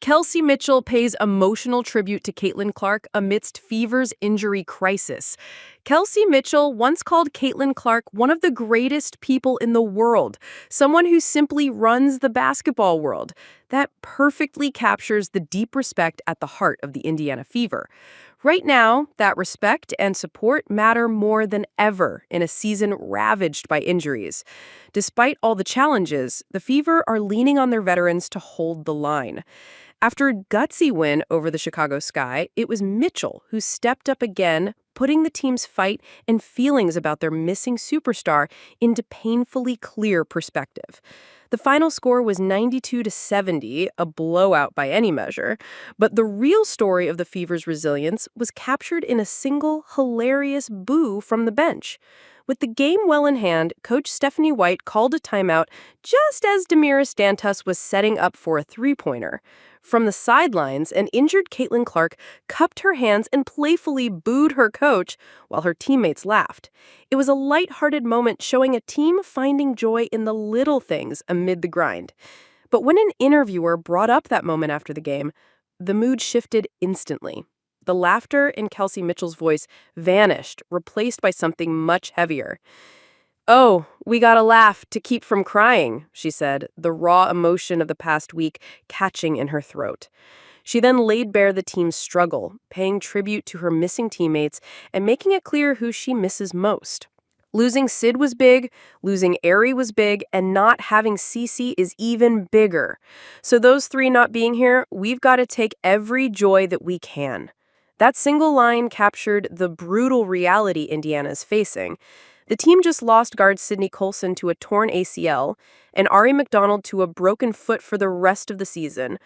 Kelsey Mitchell pays emotional tribute to Caitlin Clark amidst Fever's injury crisis. Kelsey Mitchell once called Caitlin Clark one of the greatest people in the world, someone who simply runs the basketball world. That perfectly captures the deep respect at the heart of the Indiana Fever. Right now, that respect and support matter more than ever in a season ravaged by injuries. Despite all the challenges, the Fever are leaning on their veterans to hold the line. After a gutsy win over the Chicago Sky, it was Mitchell who stepped up again, putting the team's fight and feelings about their missing superstar into painfully clear perspective. The final score was 92-70, a blowout by any measure, but the real story of the Fever's resilience was captured in a single hilarious boo from the bench. With the game well in hand, Coach Stephanie White called a timeout just as Damiris Dantas was setting up for a three-pointer. From the sidelines, an injured Caitlin Clark cupped her hands and playfully booed her coach while her teammates laughed. It was a lighthearted moment showing a team finding joy in the little things amid the grind. But when an interviewer brought up that moment after the game, the mood shifted instantly. The laughter in Kelsey Mitchell's voice vanished, replaced by something much heavier. "Oh, we gotta laugh to keep from crying," she said, the raw emotion of the past week catching in her throat. She then laid bare the team's struggle, paying tribute to her missing teammates and making it clear who she misses most. Losing Sid was big, losing Ari was big, and not having Cece is even bigger. So those three not being here, we've got to take every joy that we can. That single line captured the brutal reality Indiana is facing. The team just lost guard Sydney Colson to a torn ACL and Ari McDonald to a broken foot for the rest of the season.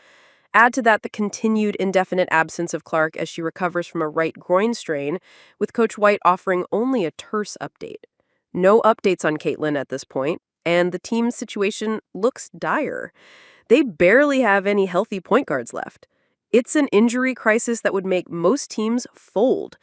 Add to that the continued indefinite absence of Clark as she recovers from a right groin strain, with Coach White offering only a terse update. No updates on Caitlin at this point, and the team's situation looks dire. They barely have any healthy point guards left. It's an injury crisis that would make most teams fold.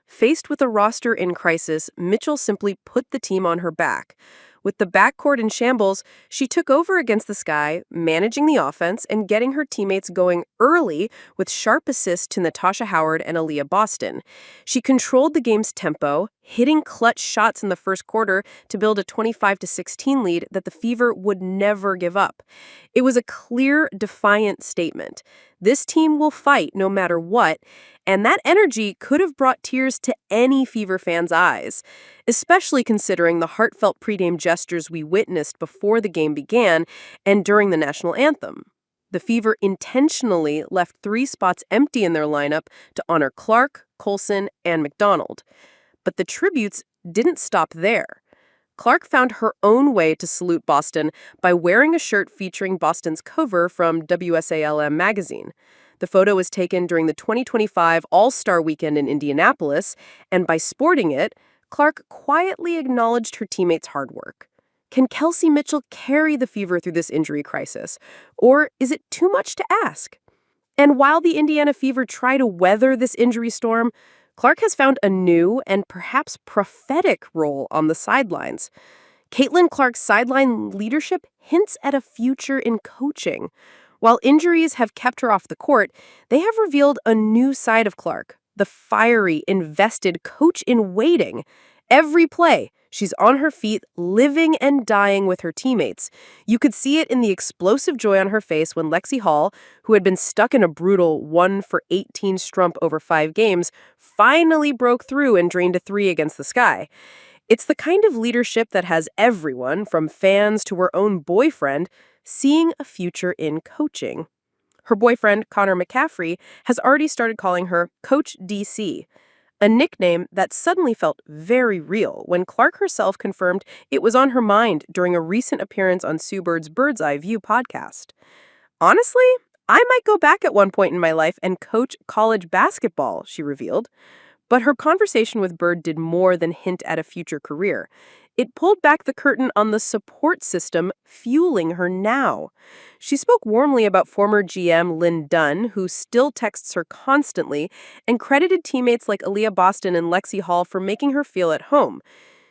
Faced with a roster in crisis, Mitchell simply put the team on her back. With the backcourt in shambles, she took over against the Sky, managing the offense and getting her teammates going early with sharp assists to Natasha Howard and Aaliyah Boston. She controlled the game's tempo, hitting clutch shots in the first quarter to build a 25-16 lead that the Fever would never give up. It was a clear, defiant statement. This team will fight no matter what, and that energy could have brought tears to any Fever fan's eyes, especially considering the heartfelt pregame gestures we witnessed before the game began and during the national anthem. The Fever intentionally left 3 spots empty in their lineup to honor Clark, Colson, and McDonald. But the tributes didn't stop there. Clark found her own way to salute Boston by wearing a shirt featuring Boston's cover from WSALM magazine. The photo was taken during the 2025 All-Star Weekend in Indianapolis, and by sporting it, Clark quietly acknowledged her teammates' hard work. Can Kelsey Mitchell carry the Fever through this injury crisis, or is it too much to ask? And while the Indiana Fever try to weather this injury storm, Clark has found a new and perhaps prophetic role on the sidelines. Caitlin Clark's sideline leadership hints at a future in coaching. While injuries have kept her off the court, they have revealed a new side of Clark, the fiery, invested coach in waiting. Every play, she's on her feet, living and dying with her teammates. You could see it in the explosive joy on her face when Lexi Hall, who had been stuck in a brutal 1-for-18 strump over 5 games, finally broke through and drained a 3 against the Sky. It's the kind of leadership that has everyone, from fans to her own boyfriend, seeing a future in coaching. Her boyfriend, Connor McCaffrey, has already started calling her Coach DC, a nickname that suddenly felt very real when Clark herself confirmed it was on her mind during a recent appearance on Sue Bird's Bird's Eye View podcast. Honestly, I might go back at one point in my life and coach college basketball, she revealed. But her conversation with Bird did more than hint at a future career. It pulled back the curtain on the support system fueling her now. She spoke warmly about former GM Lynn Dunn, who still texts her constantly, and credited teammates like Aaliyah Boston and Lexi Hall for making her feel at home.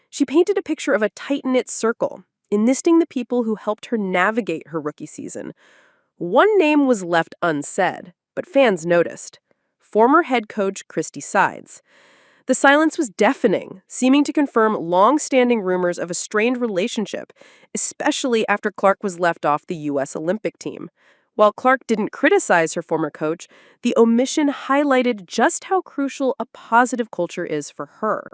She painted a picture of a tight-knit circle, enlisting the people who helped her navigate her rookie season. One name was left unsaid, but fans noticed: former head coach Christy Sides. The silence was deafening, seeming to confirm long-standing rumors of a strained relationship, especially after Clark was left off the U.S. Olympic team. While Clark didn't criticize her former coach, the omission highlighted just how crucial a positive culture is for her.